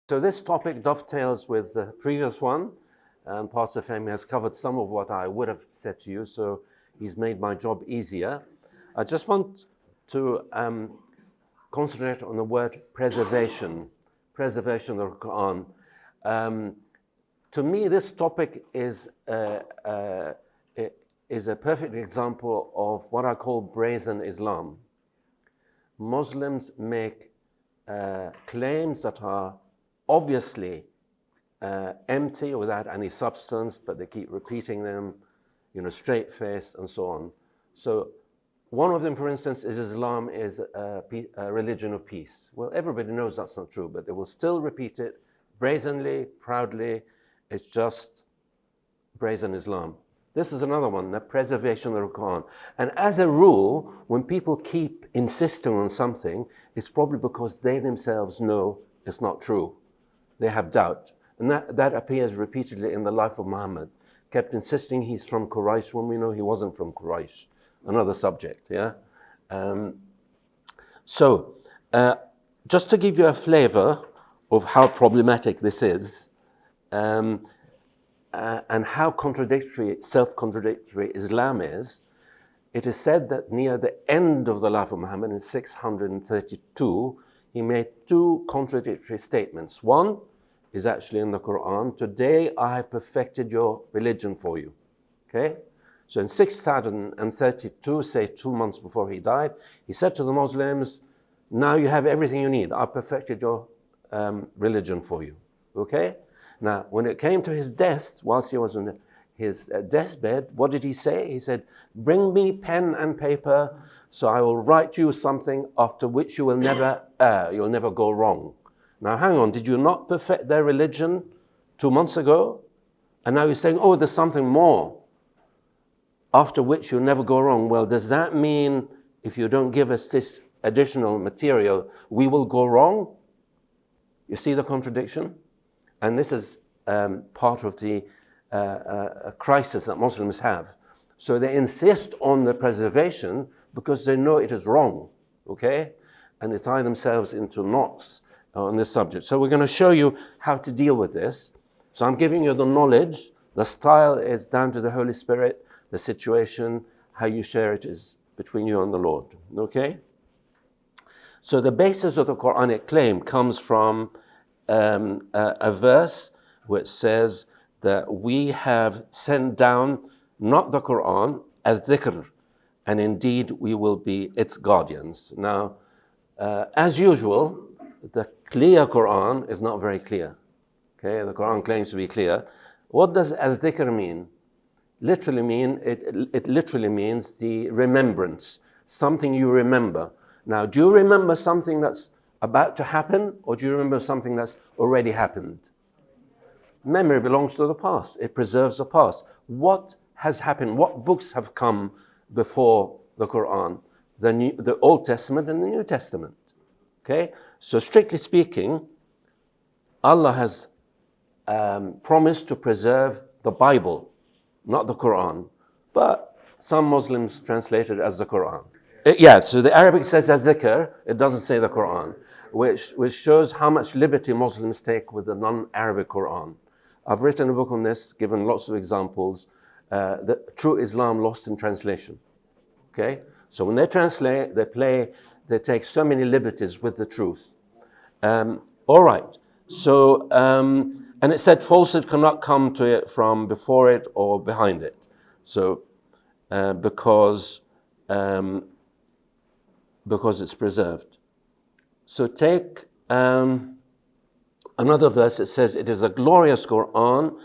So this topic dovetails with the previous one, and Pastor Femi has covered some of what I would have said to you, so he's made my job easier. I just want to concentrate on the word preservation of the Qur'an. To me, this topic is a perfect example of what I call brazen Islam. Muslims make claims that are obviously empty, without any substance, but they keep repeating them, straight-faced and so on. So one of them, for instance, is Islam is a religion of peace. Well, everybody knows that's not true, but they will still repeat it brazenly, proudly. It's just brazen Islam. This is another one, the preservation of the Qur'an. And as a rule, when people keep insisting on something, it's probably because they themselves know it's not true. They have doubt. And that appears repeatedly in the life of Muhammad. Kept insisting he's from Quraysh when we know he wasn't from Quraysh. Another subject, yeah? Just to give you a flavor of how problematic this is, and how self-contradictory Islam is, it is said that near the end of the life of Muhammad in 632, he made two contradictory statements. One is actually in the Qur'an: "Today I have perfected your religion for you." Okay? So in 632, say 2 months before he died, he said to the Muslims, "Now you have everything you need. I perfected your religion for you." Okay? Now, when it came to his death, whilst he was on his deathbed, what did he say? He said, "Bring me pen and paper, so I will write you something after which you will never err, you'll never go wrong." Now, hang on, did you not perfect their religion 2 months ago? And now you're saying, oh, there's something more, after which you'll never go wrong. Well, does that mean if you don't give us this additional material, we will go wrong? You see the contradiction? And this is part of the crisis that Muslims have. So they insist on the preservation because they know it is wrong, okay? And they tie themselves into knots on this subject. So we're going to show you how to deal with this. So I'm giving you the knowledge. The style is down to the Holy Spirit. The situation, how you share it, is between you and the Lord, okay? So the basis of the Quranic claim comes from a verse which says that we have sent down not the Qur'an as dhikr, and indeed we will be its guardians. Now, as usual, the clear Qur'an is not very clear. Okay, the Qur'an claims to be clear. What does as dhikr mean? It literally means the remembrance, something you remember. Now, do you remember something that's about to happen, or do you remember something that's already happened? Memory belongs to the past. It preserves the past. What has happened? What books have come before the Qur'an? The Old Testament and the New Testament. Okay? So strictly speaking, Allah has promised to preserve the Bible, not the Qur'an. But some Muslims translate it as the Qur'an. Yeah, so the Arabic says as dhikr, it doesn't say the Qur'an, which shows how much liberty Muslims take with the non-Arabic Qur'an. I've written a book on this, given lots of examples, the True Islam Lost in Translation. Okay? So when they translate, they take so many liberties with the truth. All right. So, and it said falsehood cannot come to it from before it or behind it. So, because it's preserved. So take another verse. It says, "It is a glorious Qur'an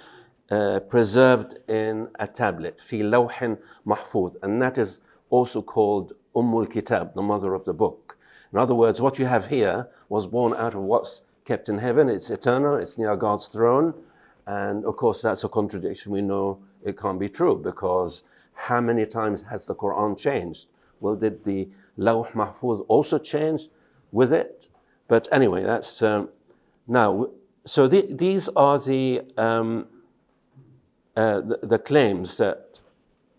preserved in a tablet, fi lawhin mahfuz," and that is also called Kitab, the mother of the book. In other words, what you have here was born out of what's kept in heaven. It's eternal. It's near God's throne, and of course that's a contradiction. We know it can't be true, because how many times has the Qur'an changed? Well, did the Lawh Mahfuz also change with it? But anyway, that's now. So these are the claims that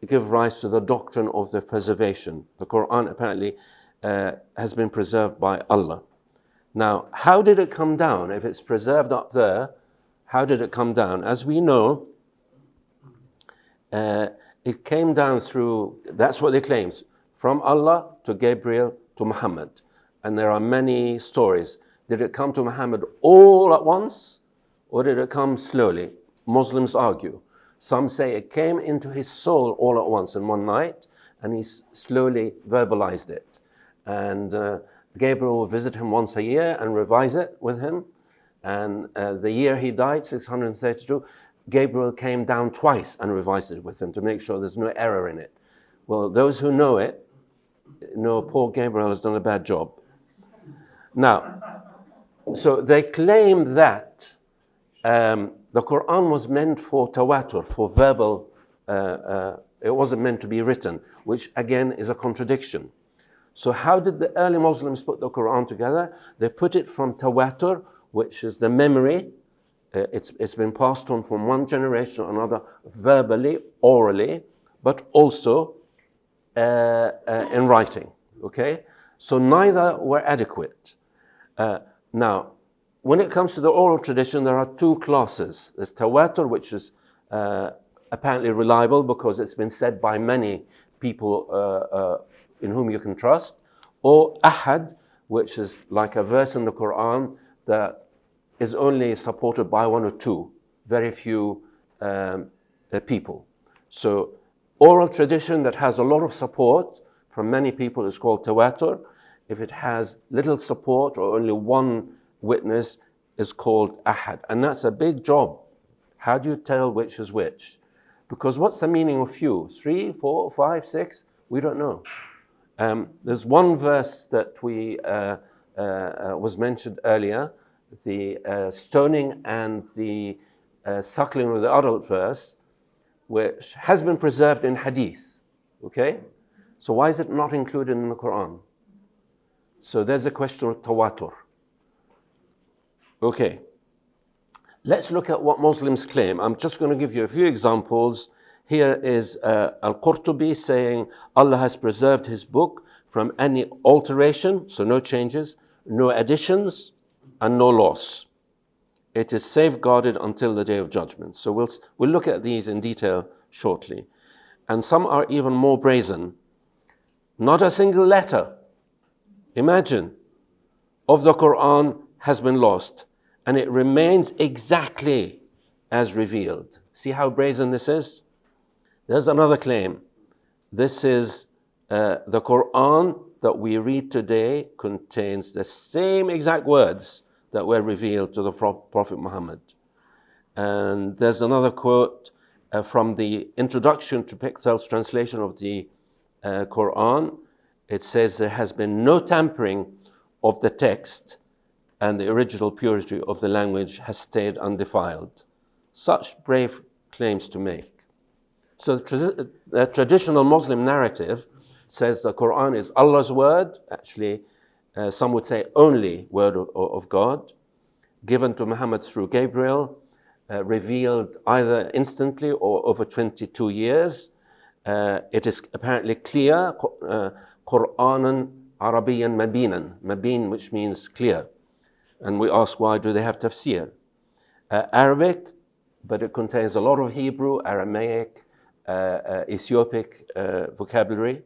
give rise to the doctrine of the preservation. The Qur'an apparently has been preserved by Allah. Now, how did it come down? If it's preserved up there, how did it come down? As we know, it came down through, that's what they claim, from Allah to Gabriel to Muhammad. And there are many stories. Did it come to Muhammad all at once, or did it come slowly? Muslims argue. Some say it came into his soul all at once in one night, and he slowly verbalized it. And Gabriel will visit him once a year and revise it with him. And the year he died, 632, Gabriel came down twice and revised it with him to make sure there's no error in it. Well, those who know it know poor Gabriel has done a bad job. Now, so they claim that the Qur'an was meant for tawatur, for verbal, it wasn't meant to be written, which again is a contradiction. So how did the early Muslims put the Qur'an together? They put it from tawatur, which is the memory. It's been passed on from one generation to another verbally, orally, but also in writing, okay? So neither were adequate. Now, when it comes to the oral tradition, there are two classes. There's tawatur, which is apparently reliable because it's been said by many people in whom you can trust, or ahad, which is like a verse in the Qur'an that is only supported by one or two, very few people. So oral tradition that has a lot of support from many people is called tawatur. If it has little support or only one witness, is called ahad. And that's a big job. How do you tell which is which? Because what's the meaning of few? 3, 4, 5, 6? We don't know. There's one verse that was mentioned earlier, the stoning and the suckling of the adult verse, which has been preserved in hadith. Okay? So why is it not included in the Quran? So there's a question of tawatur. Okay. Let's look at what Muslims claim. I'm just going to give you a few examples. Here is Al-Qurtubi saying Allah has preserved his book from any alteration, so no changes, no additions, and no loss. It is safeguarded until the day of judgment. So we'll look at these in detail shortly. And some are even more brazen. Not a single letter, imagine, of the Quran has been lost, and it remains exactly as revealed. See how brazen this is? There's another claim. This is the Quran that we read today contains the same exact words that were revealed to the Prophet Muhammad. And there's another quote from the introduction to Pickthell's translation of the Quran. It says there has been no tampering of the text, and the original purity of the language has stayed undefiled. Such brave claims to make. So the traditional Muslim narrative says the Quran is Allah's word, actually some would say only word of God, given to Muhammad through Gabriel, revealed either instantly or over 22 years. It is apparently clear, Qur'anan Arabiyan Mabinan, Mabin, which means clear. And we ask, why do they have tafsir? Arabic, but it contains a lot of Hebrew, Aramaic, Ethiopic vocabulary.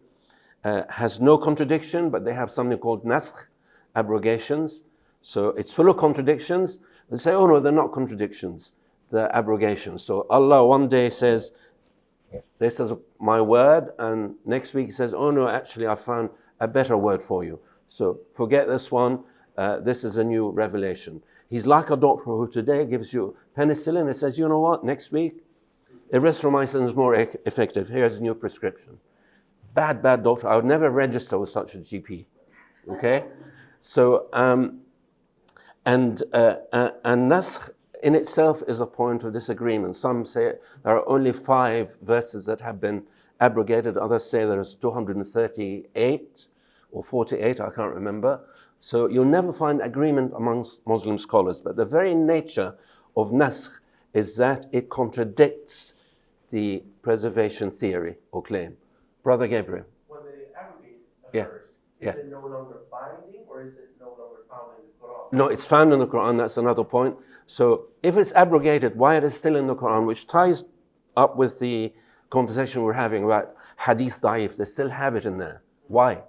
Has no contradiction, but they have something called naskh, abrogations. So it's full of contradictions. They say, oh no, they're not contradictions, they're abrogations. So Allah one day says, this is my word, and next week he says, oh no, actually I found a better word for you. So forget this one, this is a new revelation. He's like a doctor who today gives you penicillin and says, you know what, next week, erythromycin is more effective, here's a new prescription. Bad doctor, I would never register with such a GP, okay? So, and naskh in itself is a point of disagreement. Some say there are only 5 verses that have been abrogated. Others say there's 238 or 48, I can't remember. So you'll never find agreement amongst Muslim scholars. But the very nature of naskh is that it contradicts the preservation theory or claim. Brother Gabriel. When they abrogate a verse, Yeah. Is it no longer binding, or is it no longer found in the Qur'an? No, it's found in the Quran. That's another point. So if it's abrogated, why it is still in the Quran, which ties up with the conversation we're having about hadith da'if, they still have it in there. Why?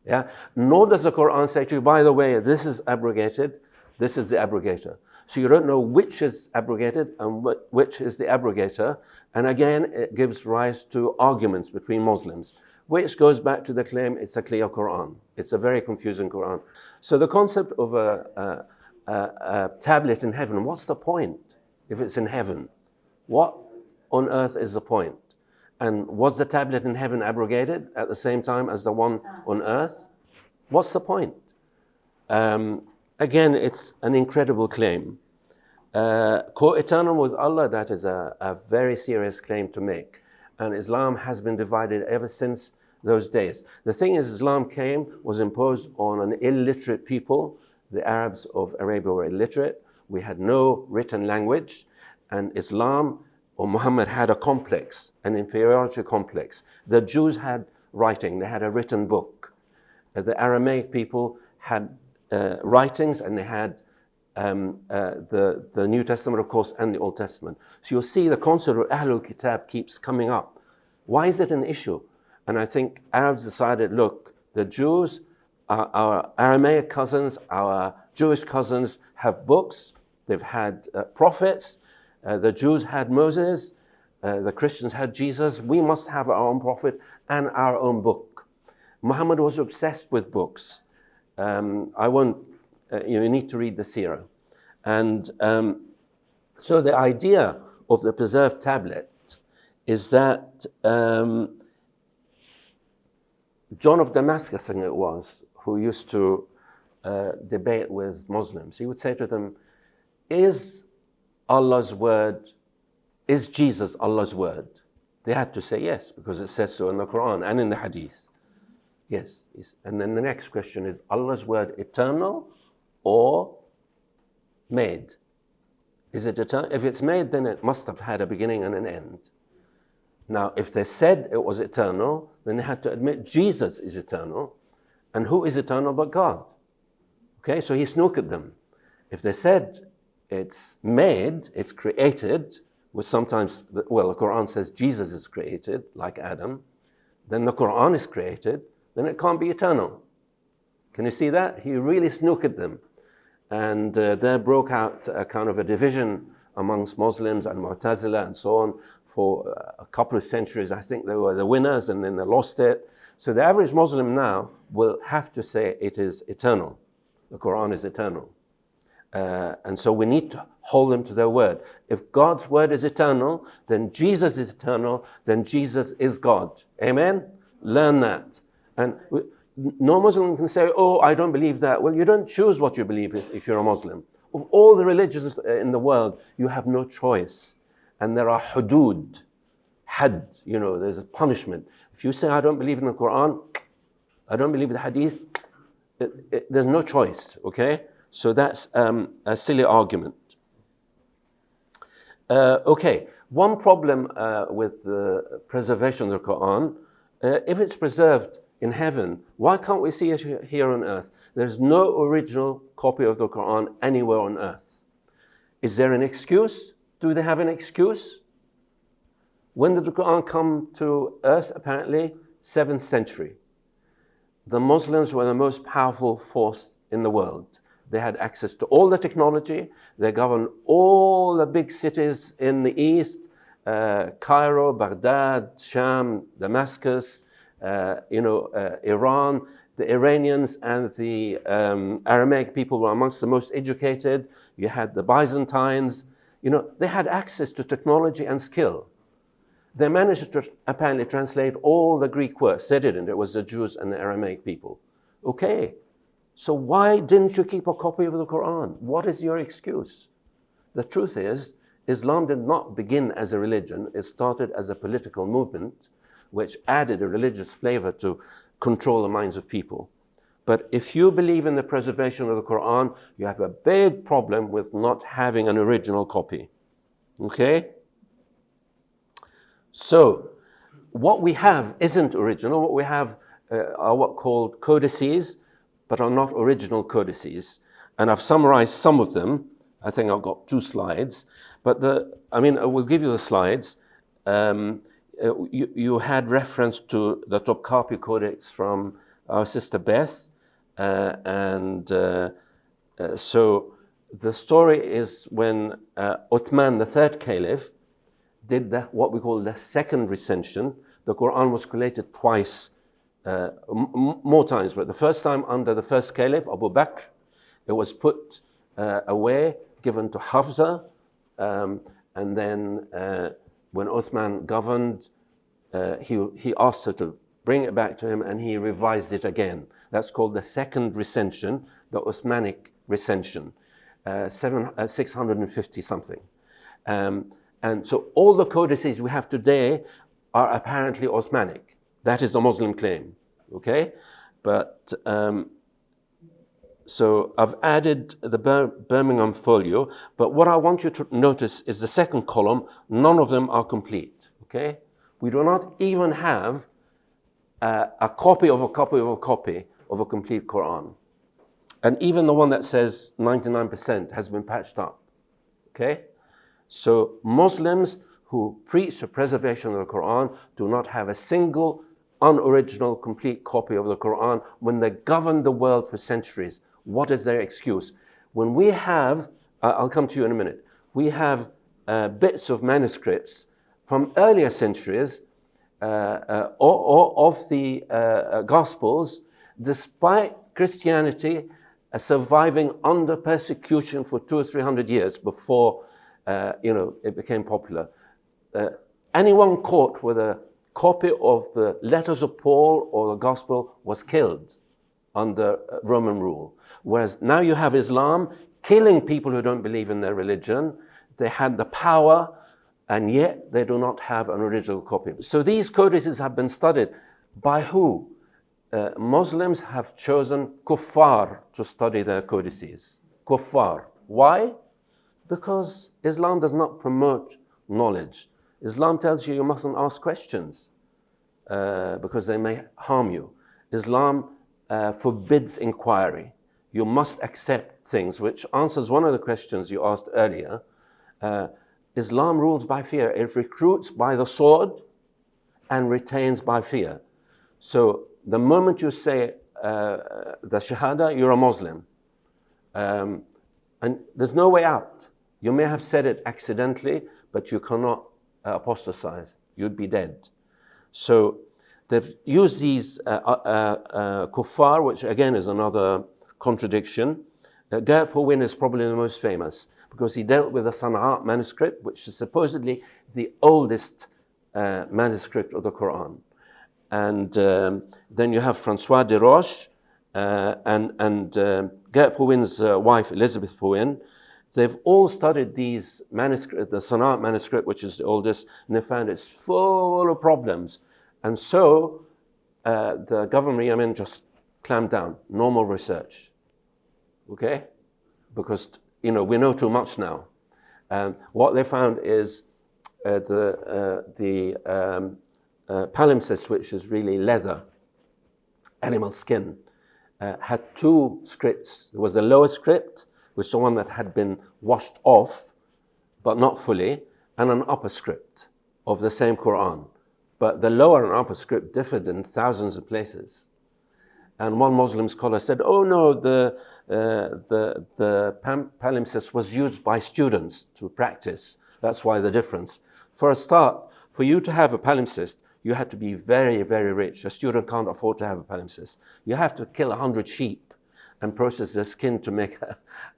Yeah. Nor does the Quran say to you, by the way, this is abrogated, this is the abrogator. So you don't know which is abrogated and which is the abrogator. And again, it gives rise to arguments between Muslims, which goes back to the claim it's a clear Quran. It's a very confusing Quran. So the concept of a tablet in heaven, what's the point if it's in heaven? What on earth is the point? And was the tablet in heaven abrogated at the same time as the one on earth? What's the point? Again, it's an incredible claim. Co-eternal with Allah, that is a very serious claim to make. And Islam has been divided ever since those days. The thing is, Islam was imposed on an illiterate people. The Arabs of Arabia were illiterate. We had no written language. And Islam, or Muhammad, had a complex, an inferiority complex. The Jews had writing, they had a written book. The Aramaic people had writings, and they had the New Testament, of course, and the Old Testament. So you'll see the concept of Ahlul Kitab keeps coming up. Why is it an issue? And I think Arabs decided, look, the Jews, our Aramaic cousins, our Jewish cousins have books, they've had prophets, the Jews had Moses, the Christians had Jesus. We must have our own prophet and our own book. Muhammad was obsessed with books. You need to read the Seerah. And so the idea of the preserved tablet is that John of Damascus, I think it was, who used to debate with Muslims, he would say to them, is Jesus Allah's word? They had to say yes, because it says so in the Quran and in the Hadith. Yes. And then the next question is, Allah's word eternal or made? Is it eternal? If it's made, then it must have had a beginning and an end. Now, if they said it was eternal, then they had to admit Jesus is eternal. And who is eternal but God? Okay, so he snookered them. If they said it's made, it's created, which sometimes, the Quran says Jesus is created, like Adam, then the Quran is created, then it can't be eternal. Can you see that? He really snookered them. And there broke out a kind of a division amongst Muslims and Mu'tazila and so on for a couple of centuries. I think they were the winners, and then they lost it. So the average Muslim now will have to say it is eternal. The Quran is eternal. And so we need to hold them to their word. If God's word is eternal, then Jesus is eternal, then Jesus is God. Amen? Learn that. And no Muslim can say, oh, I don't believe that. Well, you don't choose what you believe if you're a Muslim. Of all the religions in the world, you have no choice. And there are hudud, had, there's a punishment. If you say, I don't believe in the Quran, I don't believe the Hadith, there's no choice, okay? So that's a silly argument. Okay, one problem with the preservation of the Quran, if it's preserved in heaven, why can't we see it here on earth? There's no original copy of the Quran anywhere on earth. Is there an excuse? Do they have an excuse? When did the Quran come to earth? Apparently, 7th century. The Muslims were the most powerful force in the world. They had access to all the technology. They governed all the big cities in the east, Cairo, Baghdad, Sham, Damascus, Iran. The Iranians and the Aramaic people were amongst the most educated. You had the Byzantines. They had access to technology and skill. They managed to apparently translate all the Greek works. They didn't. It was the Jews and the Aramaic people. Okay. So why didn't you keep a copy of the Quran? What is your excuse? The truth is, Islam did not begin as a religion. It started as a political movement, which added a religious flavor to control the minds of people. But if you believe in the preservation of the Quran, you have a big problem with not having an original copy. Okay? So, what we have isn't original. What we have are what called codices, but are not original codices. And I've summarized some of them. I think I've got 2 slides. But I will give you the slides. You had reference to the Topkapi Codex from our sister Beth. So the story is when Uthman, the 3rd Caliph, did what we call the second recension. The Qur'an was collated twice, more times, but the first time under the 1st Caliph, Abu Bakr, it was put away, given to Hafsa, and then when Uthman governed, he asked her to bring it back to him, and he revised it again. That's called the second recension, the Uthmanic recension, 650 something. And so all the codices we have today are apparently Uthmanic. That is the Muslim claim, okay? But so I've added the Birmingham folio, but what I want you to notice is the second column. None of them are complete, okay? We do not even have a copy of a copy of a copy of a complete Quran. And even the one that says 99% has been patched up, okay? So Muslims who preach the preservation of the Quran do not have a single unoriginal complete copy of the Quran when they governed the world for centuries. What is their excuse? When we have, I'll come to you in a minute, we have bits of manuscripts from earlier centuries of the Gospels, despite Christianity surviving under persecution for 200 or 300 years before it became popular. Anyone caught with a copy of the letters of Paul or the Gospel was killed under Roman rule. Whereas now you have Islam killing people who don't believe in their religion. They had the power, and yet they do not have an original copy. So these codices have been studied by who? Muslims have chosen kuffar to study their codices. Kuffar. Why? Because Islam does not promote knowledge. Islam tells you mustn't ask questions because they may harm you. Islam forbids inquiry. You must accept things, which answers one of the questions you asked earlier. Islam rules by fear. It recruits by the sword and retains by fear. So the moment you say the Shahada, you're a Muslim. And there's no way out. You may have said it accidentally, but you cannot apostatize. You'd be dead. So they've used these kuffar, which again is another contradiction. Gert Powyn is probably the most famous because he dealt with the Sana'a manuscript, which is supposedly the oldest manuscript of the Quran. And then you have Francois de Roche and Gert Powyn's wife, Elizabeth Powyn. They've all studied these manuscripts, the Sana'a manuscript, which is the oldest, and they found it's full of problems. And so the government of Yemen just clamped down, no more research, okay? Because, we know too much now. What they found is the palimpsest, which is really leather, animal skin, had 2 scripts. There was a lower script, which is the one that had been washed off, but not fully, and an upper script of the same Quran. But the lower and upper script differed in thousands of places. And one Muslim scholar said, oh no, the palimpsest was used by students to practice. That's why the difference. For a start, for you to have a palimpsest, you had to be very, very rich. A student can't afford to have a palimpsest. You have to kill 100 sheep and process their skin to make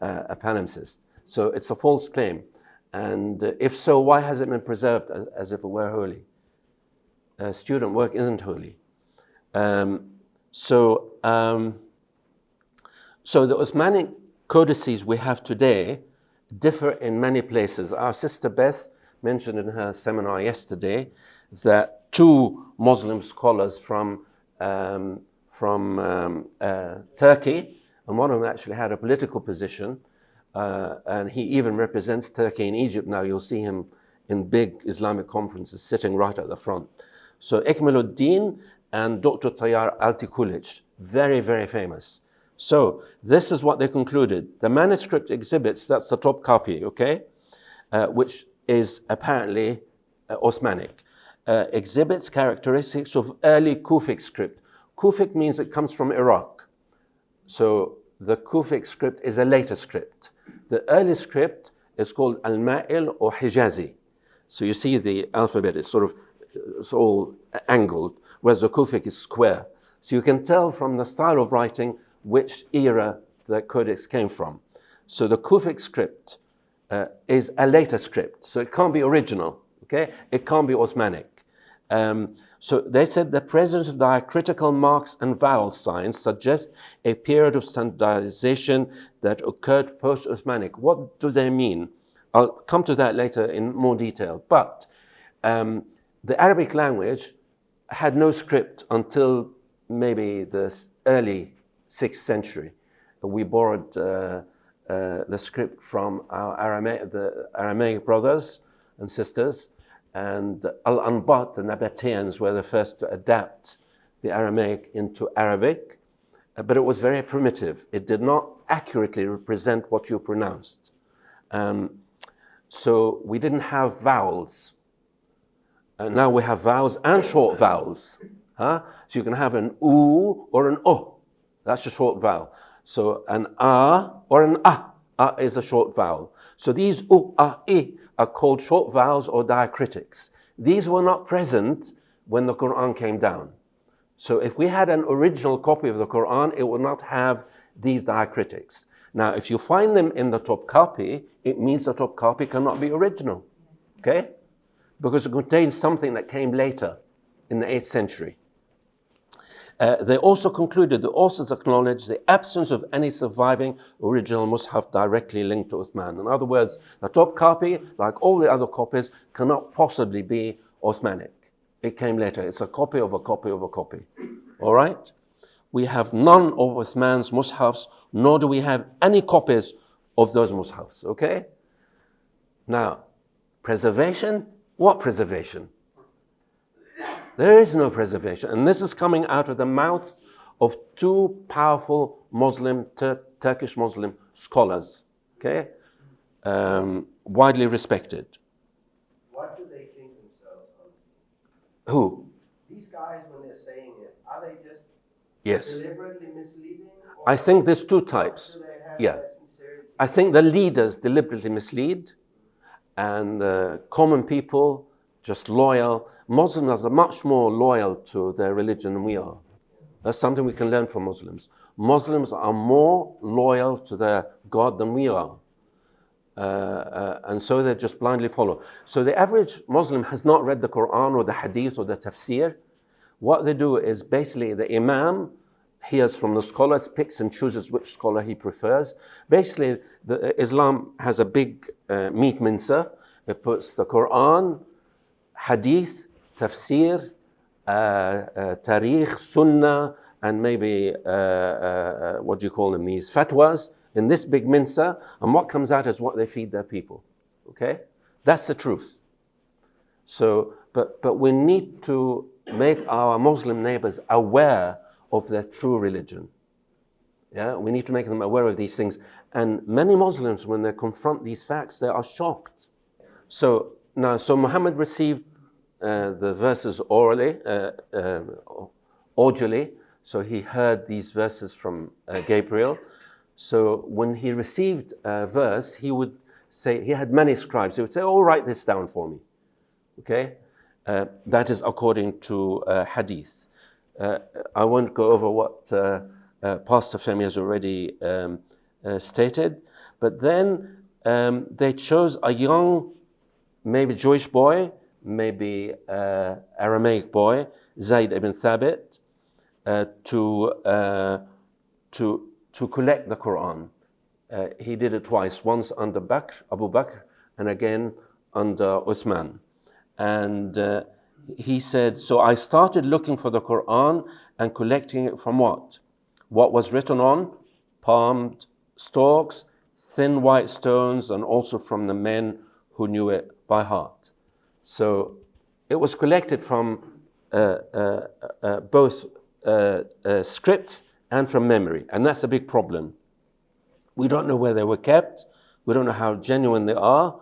a palimpsest. So it's a false claim. And if so, why has it been preserved as if it were holy? Student work isn't holy. So the Uthmanic codices we have today differ in many places. Our sister Beth mentioned in her seminar yesterday that 2 Muslim scholars from Turkey, and one of them actually had a political position, and he even represents Turkey in Egypt now. You'll see him in big Islamic conferences sitting right at the front. So Ikmaluddin and Dr. Tayyar Altikulic, very, very famous. So this is what they concluded. The manuscript exhibits, that's the top copy, okay, which is apparently Ottomanic, exhibits characteristics of early Kufic script. Kufic means it comes from Iraq. So the Kufic script is a later script. The early script is called Al-Ma'il or Hijazi. So you see the alphabet is it's all angled, whereas the Kufic is square. So you can tell from the style of writing which era the codex came from. So the Kufic script is a later script, so it can't be original, okay? It can't be Ottomanic. So they said the presence of diacritical marks and vowel signs suggests a period of standardization that occurred post-Ottomanic. What do they mean? I'll come to that later in more detail. But the Arabic language had no script until maybe the early 6th century. We borrowed the script from the Aramaic brothers and sisters, and Al-Anbat, the Nabateans, were the first to adapt the Aramaic into Arabic, but it was very primitive. It did not accurately represent what you pronounced. So we didn't have vowels. Now we have vowels and short vowels. So you can have an oo or an o. That's a short vowel. So an a or an a. A is a short vowel. So these u, a, I are called short vowels or diacritics. These were not present when the Qur'an came down. So if we had an original copy of the Qur'an, it would not have these diacritics. Now, if you find them in the top copy, it means the top copy cannot be original, okay? Because it contains something that came later in the 8th century. They also concluded the authors acknowledged the absence of any surviving original Mus'haf directly linked to Uthman. In other words, the top copy, like all the other copies, cannot possibly be Ottomanic. It came later. It's a copy of a copy of a copy. All right? We have none of Uthman's Mus'hafs, nor do we have any copies of those Mus'hafs. Okay? Now, preservation? What preservation? There is no preservation. And this is coming out of the mouths of two powerful Muslim, Turkish Muslim scholars, okay? Widely respected. What do they think themselves on? Who? These guys, when they're saying it, are they just Yes. deliberately misleading? I think there's two types. Do they have Yeah. that sincerity? I think the leaders deliberately mislead, and the common people just loyal. Muslims are much more loyal to their religion than we are. That's something we can learn from Muslims. Muslims are more loyal to their God than we are. And so they just blindly follow. So the average Muslim has not read the Qur'an or the Hadith or the Tafsir. What they do is basically the Imam hears from the scholars, picks and chooses which scholar he prefers. Basically, Islam has a big meat mincer. It puts the Qur'an, Hadith, Tafsir, Tarikh, Sunnah, and maybe, what do you call them, these fatwas, in this big mincer, and what comes out is what they feed their people, okay? That's the truth. So, but we need to make our Muslim neighbors aware of their true religion. Yeah, we need to make them aware of these things. And many Muslims, when they confront these facts, they are shocked. So Muhammad received the verses orally, audibly. So he heard these verses from Gabriel. So when he received a verse, he would say, he had many scribes. He would say, oh, write this down for me. Okay? That is according to Hadith. I won't go over what Pastor Femi has already stated. But then they chose a young, maybe Jewish boy, maybe Aramaic boy, Zayd ibn Thabit, to collect the Quran. He did it twice, once under Abu Bakr, and again under Uthman. And he said, so I started looking for the Quran and collecting it from what? What was written on? Palmed stalks, thin white stones, and also from the men who knew it by heart. So it was collected from both scripts and from memory, and that's a big problem. We don't know where they were kept. We don't know how genuine they are.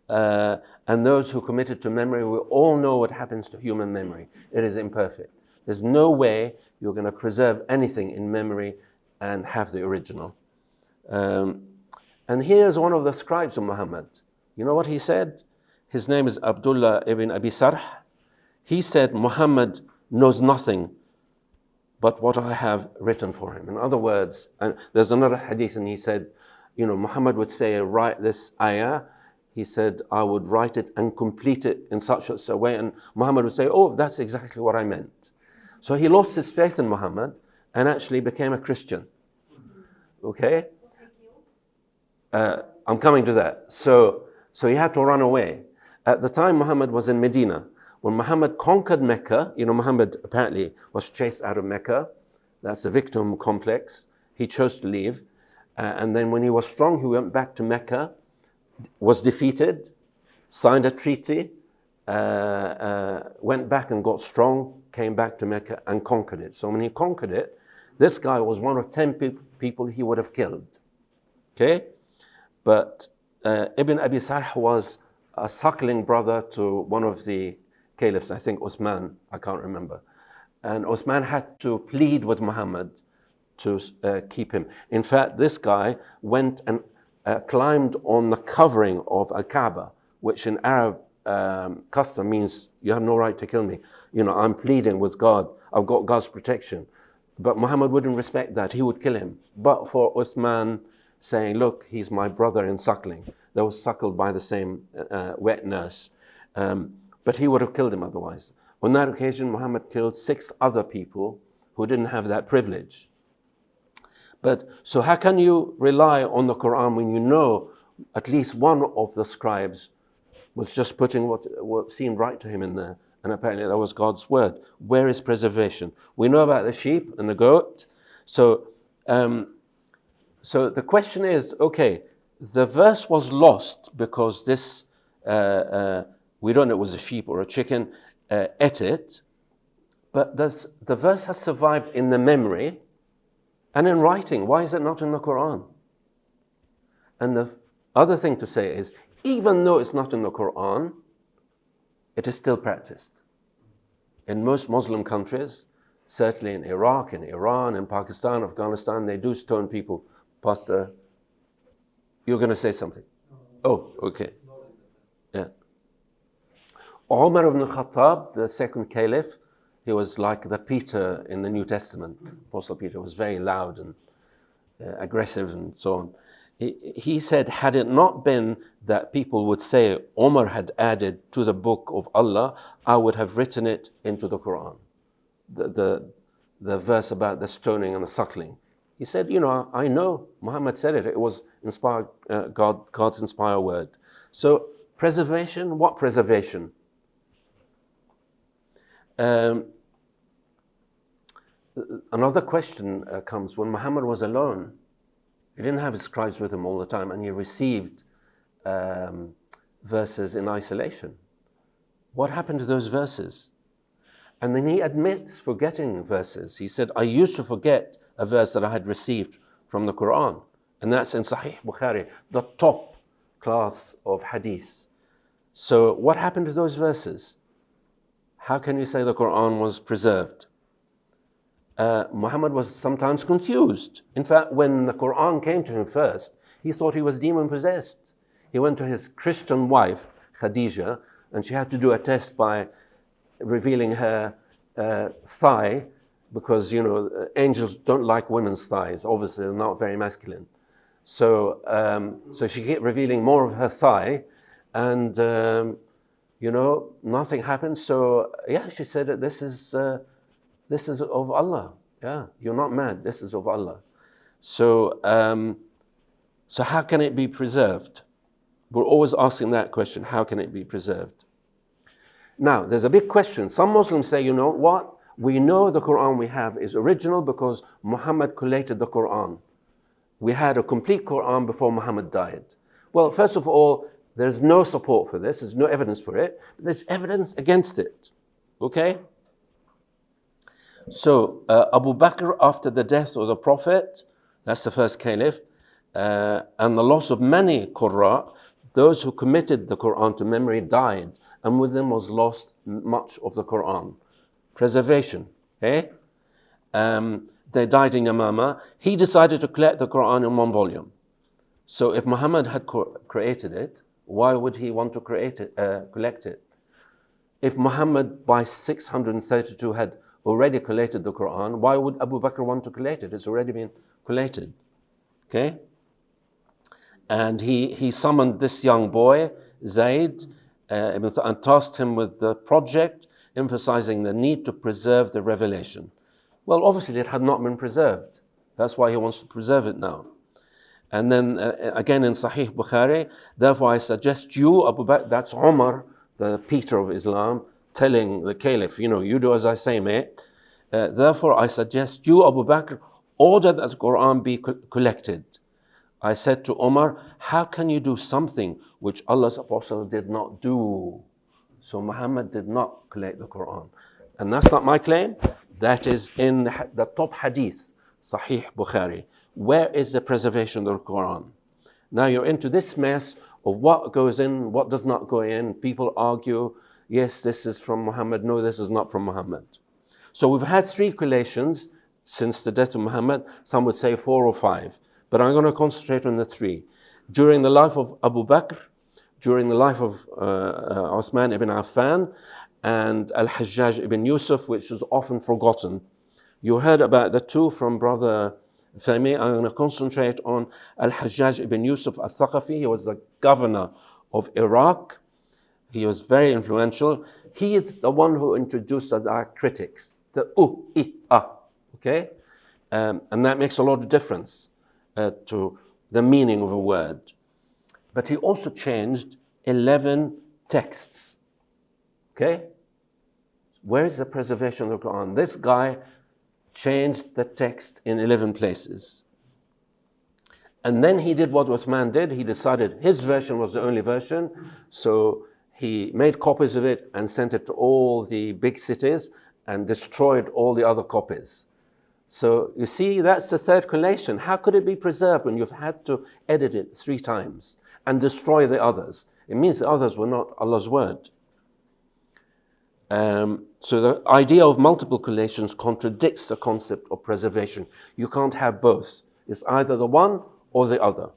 And those who committed to memory, we all know what happens to human memory. It is imperfect. There's no way you're going to preserve anything in memory and have the original. And here's one of the scribes of Muhammad. You know what he said? His name is Abdullah ibn Abi Sarh. He said, Muhammad knows nothing but what I have written for him. In other words, and there's another hadith, and he said, Muhammad would say, write this ayah. He said, I would write it and complete it in such a way. And Muhammad would say, oh, that's exactly what I meant. So he lost his faith in Muhammad and actually became a Christian. Okay? I'm coming to that. So he had to run away. At the time, Muhammad was in Medina. When Muhammad conquered Mecca, Muhammad apparently was chased out of Mecca. That's a victim complex. He chose to leave. And then when he was strong, he went back to Mecca, was defeated, signed a treaty, went back and got strong, came back to Mecca and conquered it. So when he conquered it, this guy was one of 10 people he would have killed. Okay? But Ibn Abi Sarh was a suckling brother to one of the caliphs, I think Uthman, I can't remember. And Uthman had to plead with Muhammad to keep him. In fact, this guy went and climbed on the covering of a Kaaba, which in Arab custom means you have no right to kill me. I'm pleading with God. I've got God's protection. But Muhammad wouldn't respect that. He would kill him. But for Uthman saying, look, he's my brother in suckling. They were suckled by the same wet nurse. But he would have killed him otherwise. On that occasion, Muhammad killed 6 other people who didn't have that privilege. But so how can you rely on the Qur'an when you know at least one of the scribes was just putting what seemed right to him in there? And apparently that was God's word. Where is preservation? We know about the sheep and the goat. So the question is, okay, the verse was lost because this, we don't know it was a sheep or a chicken, ate it. But the verse has survived in the memory and in writing. Why is it not in the Qur'an? And the other thing to say is, even though it's not in the Qur'an, it is still practiced. In most Muslim countries, certainly in Iraq, in Iran, in Pakistan, Afghanistan, they do stone people. Pastor, you're going to say something? Oh, okay. Yeah. Umar ibn Khattab, the second caliph, he was like the Peter in the New Testament. Apostle Peter was very loud and aggressive and so on. He said, had it not been that people would say Umar had added to the book of Allah, I would have written it into the Qur'an. The verse about the stoning and the suckling. He said, I know Muhammad said it. It was inspired, God's inspired word. So preservation, what preservation? Another question comes when Muhammad was alone. He didn't have his scribes with him all the time, and he received verses in isolation. What happened to those verses? And then he admits forgetting verses. He said, I used to forget a verse that I had received from the Qur'an. And that's in Sahih Bukhari, the top class of hadith. So what happened to those verses? How can you say the Qur'an was preserved? Muhammad was sometimes confused. In fact, when the Qur'an came to him first, he thought he was demon-possessed. He went to his Christian wife, Khadija, and she had to do a test by revealing her thigh, because, angels don't like women's thighs. Obviously, they're not very masculine. So she kept revealing more of her thigh, and, nothing happened. So, she said that this is of Allah. Yeah, you're not mad. This is of Allah. So how can it be preserved? We're always asking that question. How can it be preserved? Now, there's a big question. Some Muslims say, you know what? We know the Qur'an we have is original because Muhammad collated the Qur'an. We had a complete Qur'an before Muhammad died. Well, first of all, there's no support for this. There's no evidence for it. But there's evidence against it. Okay? So Abu Bakr, after the death of the Prophet, that's the first caliph, and the loss of many Qurra, those who committed the Qur'an to memory died, and with them was lost much of the Qur'an. Preservation, eh? They died in Yamama. He decided to collect the Qur'an in one volume. So if Muhammad had created it, why would he want to collect it? If Muhammad by 632 had already collated the Qur'an, why would Abu Bakr want to collate it? It's already been collated. Okay? And he summoned this young boy, Zayd, and tasked him with the project, emphasizing the need to preserve the revelation. Well, obviously it had not been preserved. That's why he wants to preserve it now. And then again in Sahih Bukhari, therefore I suggest you, Abu Bakr, that's Umar, the Peter of Islam, telling the caliph, you do as I say, mate. Therefore I suggest you, Abu Bakr, order that the Qur'an be collected. I said to Umar, how can you do something which Allah's Apostle did not do? So Muhammad did not collect the Qur'an. And that's not my claim. That is in the top hadith, Sahih Bukhari. Where is the preservation of the Qur'an? Now you're into this mess of what goes in, what does not go in. People argue, yes, this is from Muhammad. No, this is not from Muhammad. So we've had 3 collations since the death of Muhammad. Some would say 4 or 5. But I'm going to concentrate on the 3. During the life of Abu Bakr, during the life of Uthman ibn Affan, and Al-Hajjaj ibn Yusuf, which is often forgotten. You heard about the 2 from Brother Fahmi. I'm going to concentrate on Al-Hajjaj ibn Yusuf al-Thaqafi. He was the governor of Iraq. He was very influential. He is the one who introduced the diacritics, the okay? And that makes a lot of difference to the meaning of a word. But he also changed 11 texts. Okay? Where is the preservation of the Quran? This guy changed the text in 11 places. And then he did what Uthman did. He decided his version was the only version. So he made copies of it and sent it to all the big cities and destroyed all the other copies. So you see, that's the third collation. How could it be preserved when you've had to edit it 3 times and destroy the others? It means the others were not Allah's word. So the idea of multiple collations contradicts the concept of preservation. You can't have both. It's either the one or the other.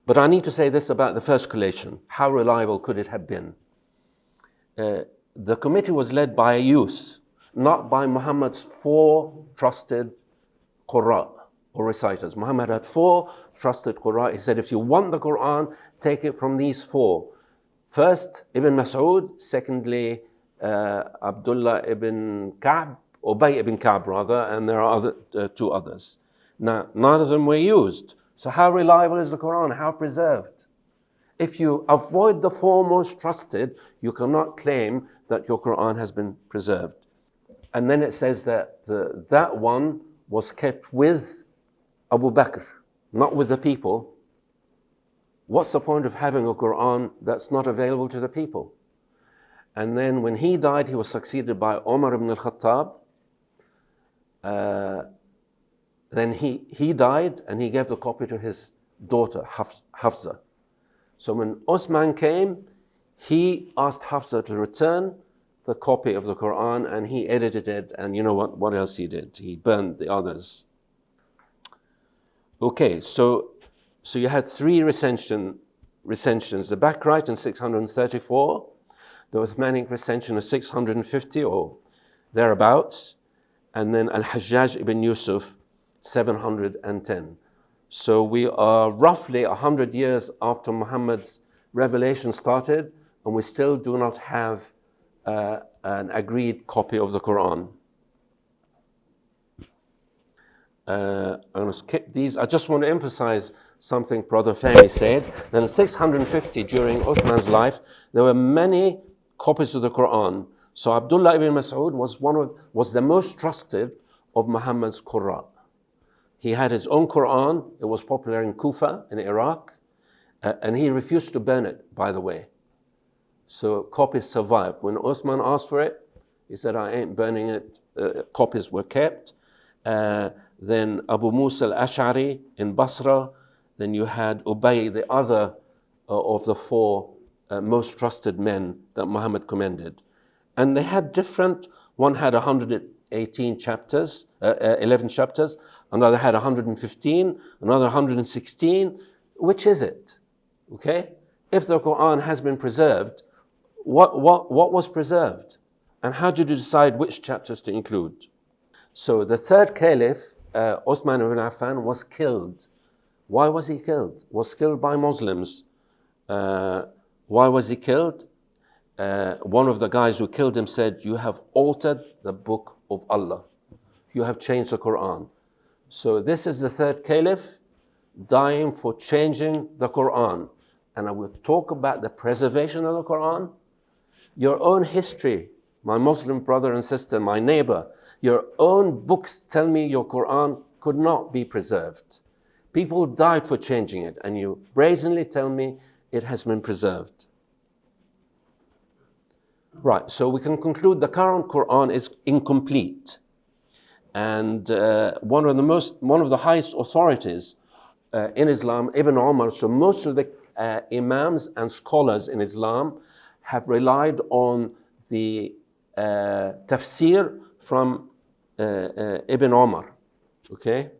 But I need to say this about the first collation. How reliable could it have been? The committee was led by a youth, not by Muhammad's 4 trusted Qur'an or reciters. Muhammad had 4 trusted Qur'an. He said, if you want the Qur'an, take it from these 4. First, Ibn Mas'ud. Secondly, Abdullah ibn Ka'b, Ubay ibn Ka'b rather, and there are 2 others. Now, none of them were used. So how reliable is the Qur'an? How preserved? If you avoid the 4 most trusted, you cannot claim that your Qur'an has been preserved. And then it says that that one was kept with Abu Bakr, not with the people. What's the point of having a Qur'an that's not available to the people? And then when he died, he was succeeded by Umar ibn al-Khattab. Then he died and he gave the copy to his daughter, Hafsa. So when Uthman came, he asked Hafsa to return the copy of the Qur'an, and he edited it, and you know what else he did? He burned the others. Okay, so you had 3 recensions. The Bakrite in 634, the Uthmanic recension of 650 or thereabouts, and then Al-Hajjaj ibn Yusuf, 710. So we are roughly 100 years after Muhammad's revelation started, and we still do not have an agreed copy of the Quran. I'm going to skip these. I just want to emphasize something Brother Fahmi said. Then in 650, during Uthman's life, there were many copies of the Quran. So Abdullah ibn Mas'ud was the most trusted of Muhammad's Qur'an. He had his own Quran. It was popular in Kufa, in Iraq, and he refused to burn it, by the way. So copies survived. When Uthman asked for it, He said, I ain't burning it. Copies were kept. Then Abu Musa al-Ash'ari in Basra. Then you had Ubay, the other of the four most trusted men that Muhammad commended. And they had different, one had 118 chapters, 11 chapters, another had 115, another 116. Which is it? Okay? If the Qur'an has been preserved, what was preserved? And how did you decide which chapters to include? So the third caliph, Uthman ibn Affan, was killed. Why was he killed? Was killed by Muslims. Why was he killed? One of the guys who killed him said, you have altered the book of Allah. You have changed the Qur'an. So this is the third caliph dying for changing the Qur'an. And I will talk about the preservation of the Qur'an. Your own history, my Muslim brother and sister, my neighbor, your own books tell me your Qur'an could not be preserved. People died for changing it, and you brazenly tell me it has been preserved. Right, so we can conclude the current Qur'an is incomplete. And one of the highest authorities in Islam, Ibn Umar, so most of the imams and scholars in Islam have relied on the tafsir from Ibn Umar. Okay?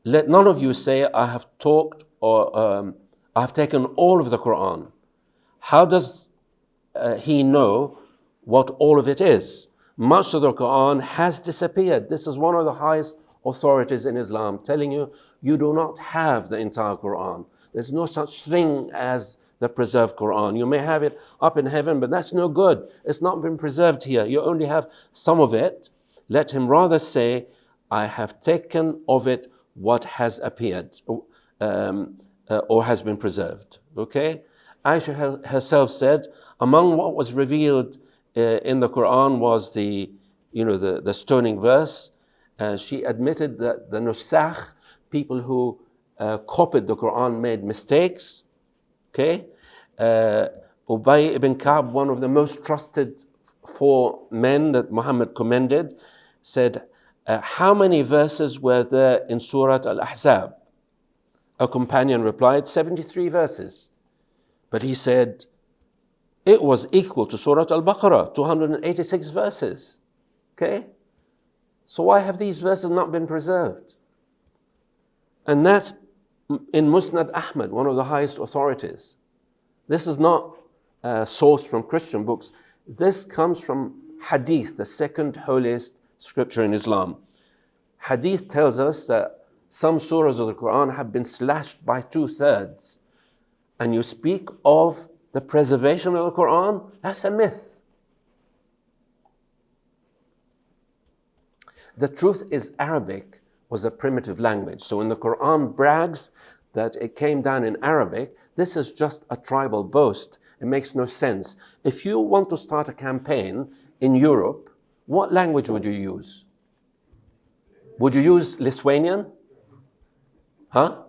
Let none of you say, I have talked or I have taken all of the Qur'an. How does he know what all of it is? Much of the Qur'an has disappeared. This is one of the highest authorities in Islam telling you, you do not have the entire Qur'an. There's no such thing as the preserved Qur'an. You may have it up in heaven, but that's no good. It's not been preserved here. You only have some of it. Let him rather say, I have taken of it what has appeared or has been preserved. Okay? Aisha herself said, among what was revealed in the Qur'an was the stoning verse. She admitted that the nusakh, people who copied the Qur'an, made mistakes. Okay? Ubay ibn Ka'b, one of the most trusted four men that Muhammad commended, said, how many verses were there in Surah Al-Ahzab? A companion replied, 73 verses. But he said, it was equal to Surah Al-Baqarah, 286 verses. Okay? So why have these verses not been preserved? And that's in Musnad Ahmad, one of the highest authorities. This is not sourced from Christian books. This comes from Hadith, the second holiest scripture in Islam. Hadith tells us that some surahs of the Quran have been slashed by 2/3. And you speak of the preservation of the Quran? That's a myth. The truth is, Arabic was a primitive language. So when the Quran brags that it came down in Arabic, this is just a tribal boast. It makes no sense. If you want to start a campaign in Europe, what language would you use? Would you use Lithuanian? Huh?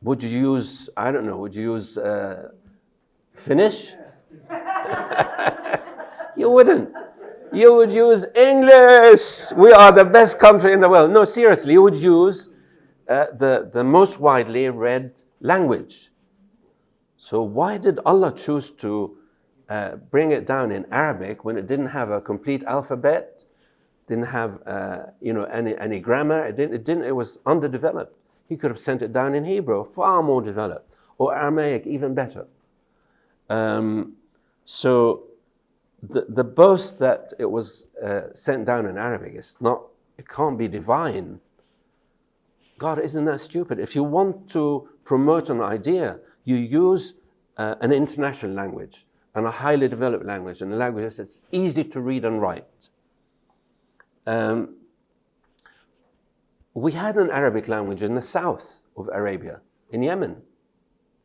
Would you use, I don't know, would you use Finnish? You wouldn't. You would use English. We are the best country in the world. No, seriously, you would use the most widely read language. So why did Allah choose to bring it down in Arabic when it didn't have a complete alphabet, didn't have any grammar? It was underdeveloped. He could have sent it down in Hebrew, far more developed, or Aramaic, even better. So the boast that it was sent down in Arabic is not, it can't be divine. God, isn't that stupid? If you want to promote an idea, you use an international language and a highly developed language, and a language that's easy to read and write. We had an Arabic language in the south of Arabia, in Yemen.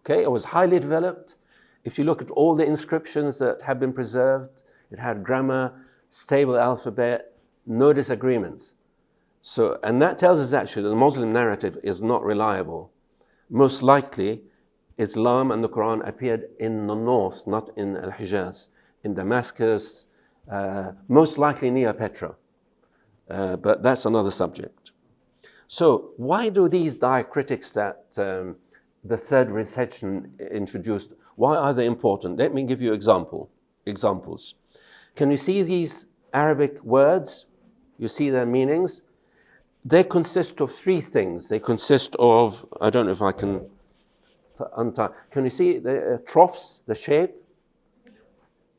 Okay, it was highly developed. If you look at all the inscriptions that have been preserved, it had grammar, stable alphabet, no disagreements. So, and that tells us actually that the Muslim narrative is not reliable. Most likely, Islam and the Quran appeared in the north, not in Al-Hijaz, in Damascus, most likely near Petra, but that's another subject. So why do these diacritics that the third recension introduced, why are they important? Let me give you examples. Can you see these Arabic words? You see their meanings? They consist of three things. They consist of, I don't know if I can untie. Can you see the troughs, the shape?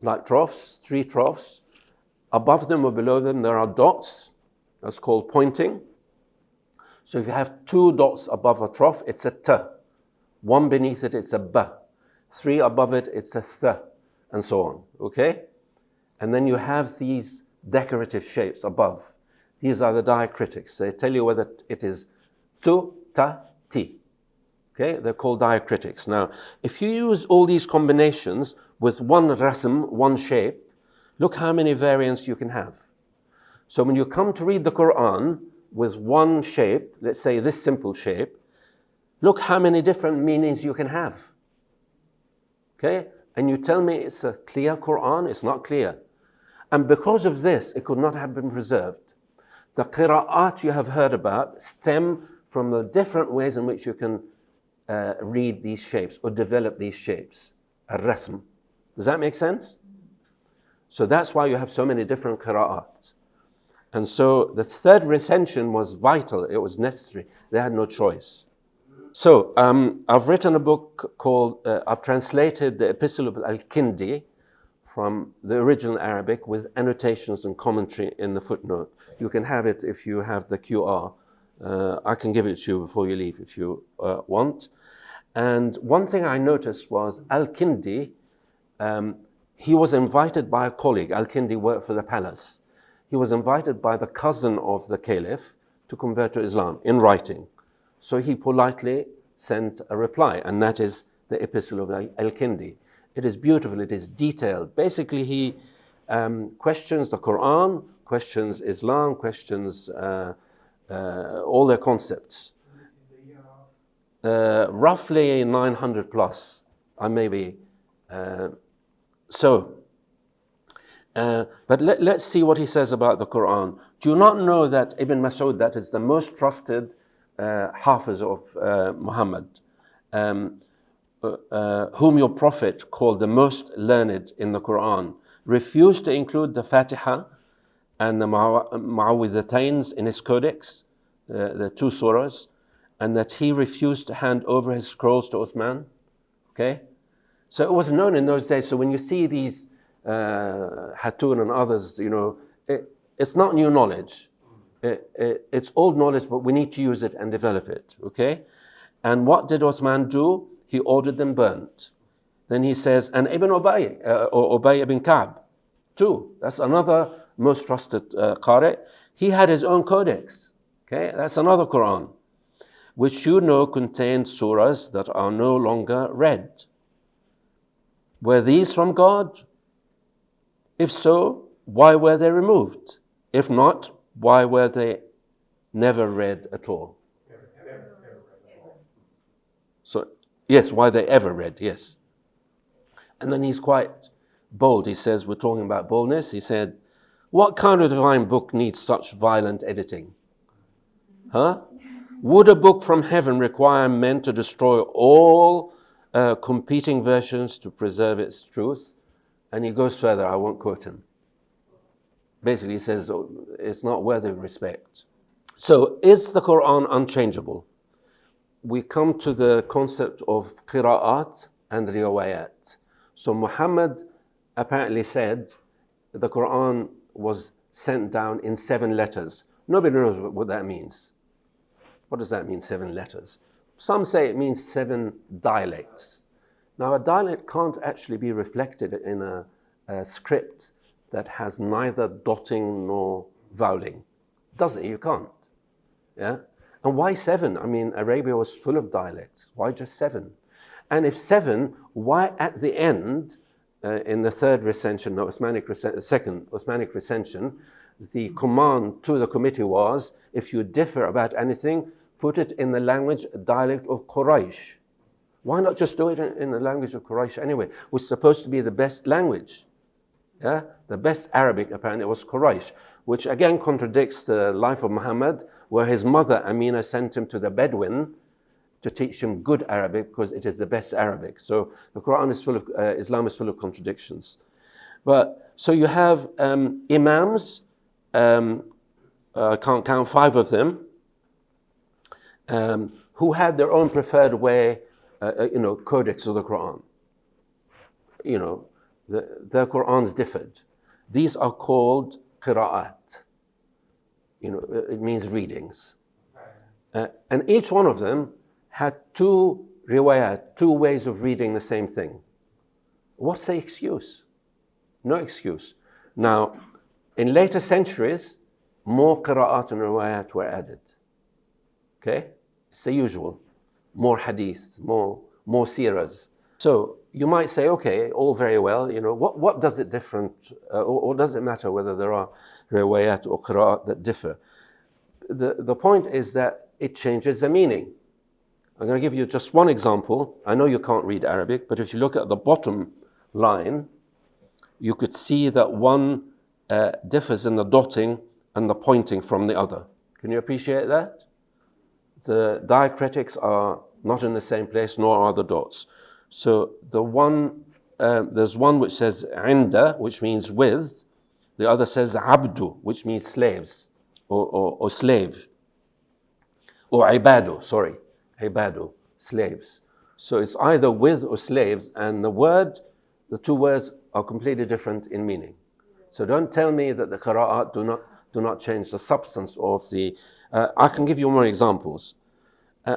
Like troughs, three troughs. Above them or below them there are dots. That's called pointing. So if you have two dots above a trough, it's a t. One beneath it, it's a b. Three above it, it's a th, and so on, okay? And then you have these decorative shapes above. These are the diacritics. They tell you whether it is tu, ta, ti. Okay, they're called diacritics. Now, if you use all these combinations with one rasm, one shape, look how many variants you can have. So when you come to read the Qur'an with one shape, let's say this simple shape, look how many different meanings you can have. Okay? And you tell me it's a clear Qur'an? It's not clear. And because of this, it could not have been preserved. The qira'at you have heard about stem from the different ways in which you can read these shapes or develop these shapes. Al-rasm. Does that make sense? So that's why you have so many different qira'at. And so the third recension was vital. It was necessary. They had no choice. So I've written a book called, I've translated the Epistle of Al-Kindi from the original Arabic with annotations and commentary in the footnote. You can have it if you have the QR. I can give it to you before you leave if you want. And one thing I noticed was Al-Kindi, he was invited by a colleague. Al-Kindi worked for the palace. He was invited by the cousin of the caliph to convert to Islam in writing. So he politely sent a reply, and that is the Epistle of Al-Kindi. It is beautiful, it is detailed. Basically, he questions the Qur'an, questions Islam, questions all their concepts. Roughly 900 plus, I may be. But let's see what he says about the Qur'an. Do you not know that Ibn Mas'ud, that is the most trusted Hafiz of Muhammad, whom your Prophet called the most learned in the Qur'an, refused to include the Fatiha and the Ma'awidhatains in his codex, the two surahs, and that he refused to hand over his scrolls to Uthman? Okay? So it was known in those days. So when you see these Hatun and others, you know, it's not new knowledge. It's old knowledge, but we need to use it and develop it, okay? And what did Uthman do? He ordered them burnt. Then he says, and Ibn Ubay, or Ubay ibn Ka'b, too. That's another most trusted Qari. He had his own codex, okay? That's another Quran, which you know contained surahs that are no longer read. Were these from God? If so, why were they removed? If not, why were they never read at all? So, yes, why they ever read, yes. And then he's quite bold. He says, we're talking about boldness. He said, what kind of divine book needs such violent editing? Huh? Would a book from heaven require men to destroy all competing versions to preserve its truth? And he goes further, I won't quote him. Basically, he says, it's not worthy of respect. So, is the Quran unchangeable? We come to the concept of qira'at and riwayat. So, Muhammad apparently said the Quran was sent down in 7 letters. Nobody knows what that means. What does that mean, 7 letters? Some say it means 7 dialects. Now, a dialect can't actually be reflected in a script that has neither dotting nor voweling. Does it? You can't. Yeah? And why 7? I mean, Arabia was full of dialects. Why just 7? And if 7, why at the end, in the third recension, second Uthmanic recension, the command to the committee was, if you differ about anything, put it in the language, dialect of Quraysh. Why not just do it in the language of Quraysh anyway, which is supposed to be the best language? Yeah? The best Arabic apparently was Quraysh, which again contradicts the life of Muhammad, where his mother Amina sent him to the Bedouin to teach him good Arabic because it is the best Arabic. So the Quran is full of, Islam is full of contradictions. But so you have imams, I can't count 5 of them, who had their own preferred way, codex of the Quran. The Qurans differed. These are called qira'at. It means readings. And each one of them had 2 riwayat, 2 ways of reading the same thing. What's the excuse? No excuse. Now, in later centuries, more qira'at and riwayat were added. Okay? It's the usual. More hadiths, more seeras. So you might say, okay, all very well, what does it different, or does it matter whether there are riwayat or qira'at that differ? The point is that it changes the meaning. I'm going to give you just one example. I know you can't read Arabic, but if you look at the bottom line, you could see that one differs in the dotting and the pointing from the other. Can you appreciate that? The diacritics are not in the same place, nor are the dots. So there's one which says inda, which means with. The other says abdu, which means slaves or slave. Or ibadu, slaves. So it's either with or slaves, and the 2 words are completely different in meaning. So don't tell me that the qira'at do not change the substance of the... I can give you more examples.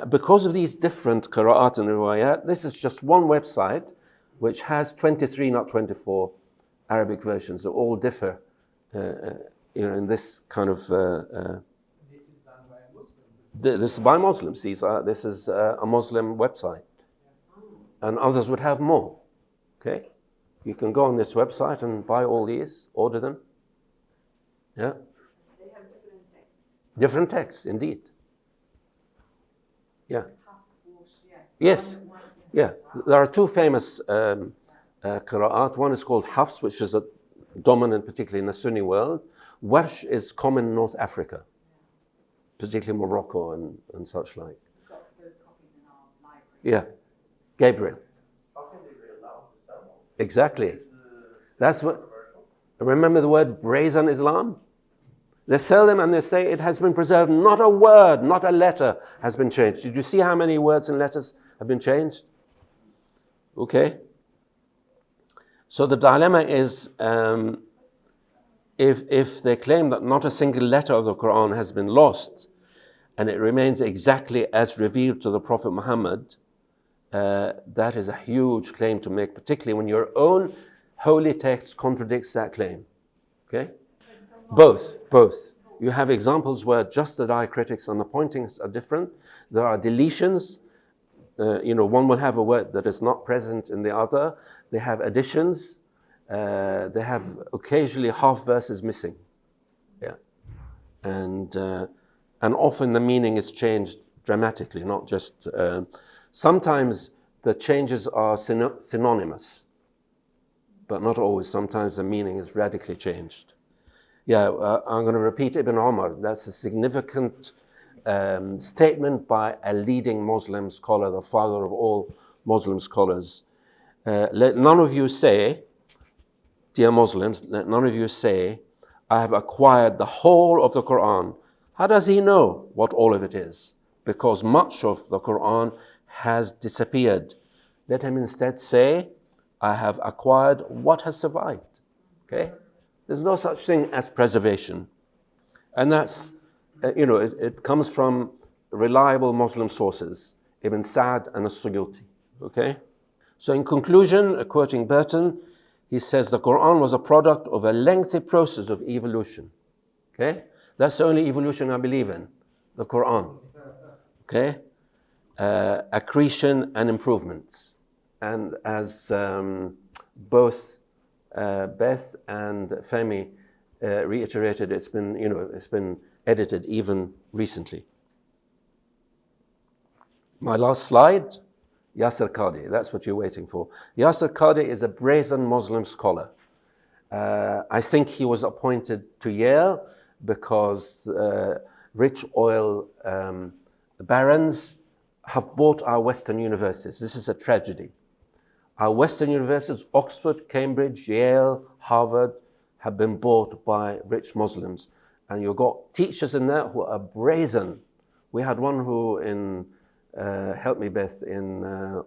Because of these different qira'at and riwayat, this is just one website which has 23, not 24, Arabic versions that all differ in this kind of... This is done by Muslims. This is by Muslims. This is a Muslim website. And others would have more. Okay? You can go on this website and buy all these, order them. Yeah? They have different texts. Different texts, indeed. Yeah. Yes. Yes. Yeah. There are 2 famous qira'at. One is called Hafs, which is dominant particularly in the Sunni world. Warsh is common in North Africa, particularly Morocco and such like. We've got those copies in our library. Yeah. Gabriel. How can they be allowed to sell them? Exactly. That's what... Remember the word brazen Islam? They sell them and they say it has been preserved. Not a word, not a letter has been changed. Did you see how many words and letters have been changed? Okay. So the dilemma is, if they claim that not a single letter of the Quran has been lost and it remains exactly as revealed to the Prophet Muhammad, that is a huge claim to make, particularly when your own holy text contradicts that claim. Okay? Both. You have examples where just the diacritics and the pointings are different. There are deletions. One will have a word that is not present in the other. They have additions. They have occasionally half verses missing. Yeah. And often the meaning is changed dramatically, not just... sometimes the changes are synonymous, but not always. Sometimes the meaning is radically changed. Yeah, I'm going to repeat Ibn Umar. That's a significant statement by a leading Muslim scholar, the father of all Muslim scholars. Let none of you say, dear Muslims, let none of you say, I have acquired the whole of the Quran. How does he know what all of it is? Because much of the Quran has disappeared. Let him instead say, I have acquired what has survived. Okay? There's no such thing as preservation. And that's, it comes from reliable Muslim sources, Ibn Sa'd and As-Suyuti. Okay? So in conclusion, quoting Burton, he says the Quran was a product of a lengthy process of evolution. Okay? That's the only evolution I believe in, the Quran. Okay? Accretion and improvements. And as both Beth and Femi reiterated, it's been edited even recently. My last slide, Yasser Qadhi. That's what you're waiting for. Yasser Qadhi is a brazen Muslim scholar. I think he was appointed to Yale because rich oil barons have bought our Western universities. This is a tragedy. Our Western universities, Oxford, Cambridge, Yale, Harvard, have been bought by rich Muslims. And you've got teachers in there who are brazen. We had one who help me Beth, in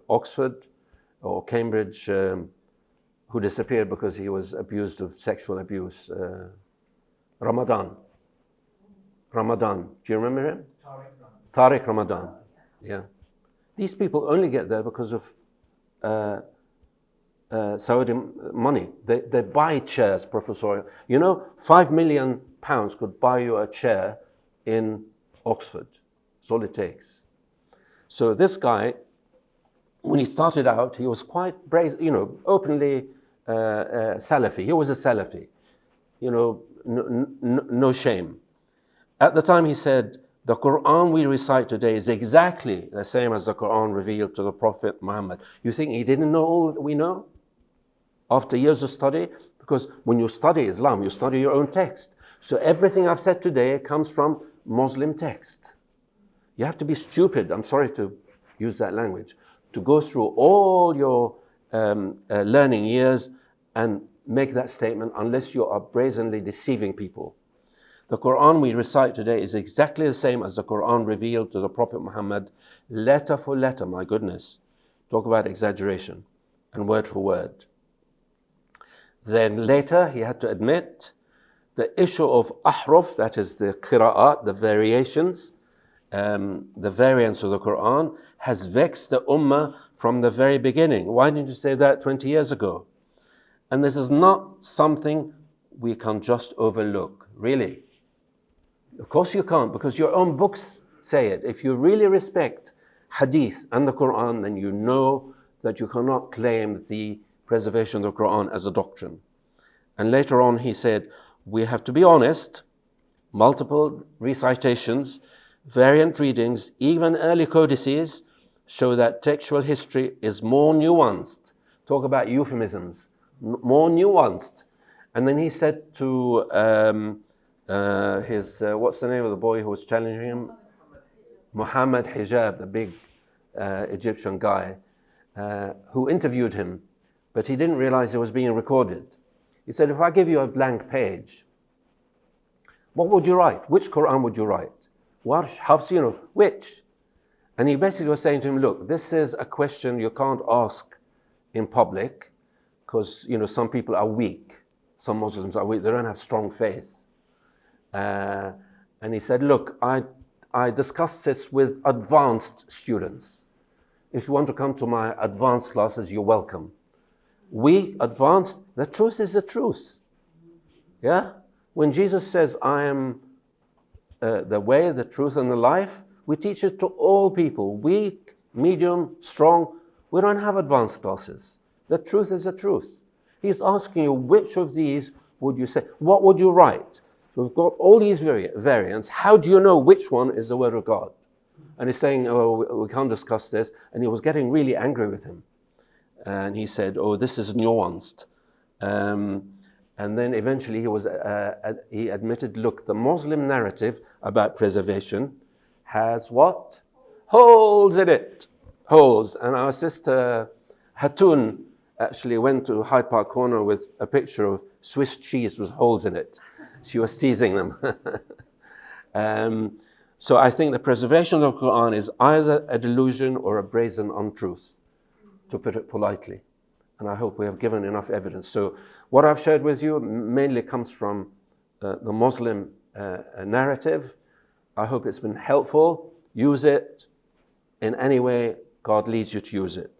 Oxford or Cambridge, who disappeared because he was abused of sexual abuse. Ramadan. Do you remember him? Tariq Ramadan. Yeah. These people only get there because of Saudi money. They buy chairs, professorial. You know, £5 million could buy you a chair in Oxford. That's all it takes. So this guy, when he started out, he was quite brazen, you know, openly Salafi. He was a Salafi, you know, no shame. At the time he said, the Qur'an we recite today is exactly the same as the Qur'an revealed to the Prophet Muhammad. You think he didn't know all that we know? After years of study? Because when you study Islam, you study your own text. So everything I've said today comes from Muslim text. You have to be stupid, I'm sorry to use that language, to go through all your learning years and make that statement unless you are brazenly deceiving people. The Qur'an we recite today is exactly the same as the Qur'an revealed to the Prophet Muhammad, letter for letter, my goodness. Talk about exaggeration, and word for word. Then later he had to admit the issue of ahruf, that is the qira'at, the variations, the variants of the Qur'an, has vexed the ummah from the very beginning. Why didn't you say that 20 years ago? And this is not something we can just overlook, really. Of course you can't, because your own books say it. If you really respect hadith and the Qur'an, then you know that you cannot claim the preservation of the Qur'an as a doctrine. And later on he said, we have to be honest, multiple recitations, variant readings, even early codices show that textual history is more nuanced. Talk about euphemisms, more nuanced. And then he said to what's the name of the boy who was challenging him? Muhammad Hijab, the big Egyptian guy, who interviewed him, but he didn't realize it was being recorded. He said, if I give you a blank page, what would you write? Which Quran would you write? Warsh, Hafs, you know, which? And he basically was saying to him, look, this is a question you can't ask in public because, you know, some people are weak. Some Muslims are weak. They don't have strong faith. And he said, look, I discussed this with advanced students. If you want to come to my advanced classes, you're welcome. Weak, advanced, the truth is the truth. Yeah? When Jesus says, I am the way, the truth, and the life, we teach it to all people, weak, medium, strong. We don't have advanced classes. The truth is the truth. He's asking you, which of these would you say? What would you write? So we've got all these variants. How do you know which one is the word of God? And he's saying, oh, we can't discuss this. And he was getting really angry with him. And he said, oh, this is nuanced. And then eventually he admitted, look, the Muslim narrative about preservation has what? Holes in it. Holes. And our sister Hatun actually went to Hyde Park Corner with a picture of Swiss cheese with holes in it. She was teasing them. So I think the preservation of the Quran is either a delusion or a brazen untruth, to put it politely. And I hope we have given enough evidence. So what I've shared with you mainly comes from the Muslim narrative. I hope it's been helpful. Use it in any way God leads you to use it.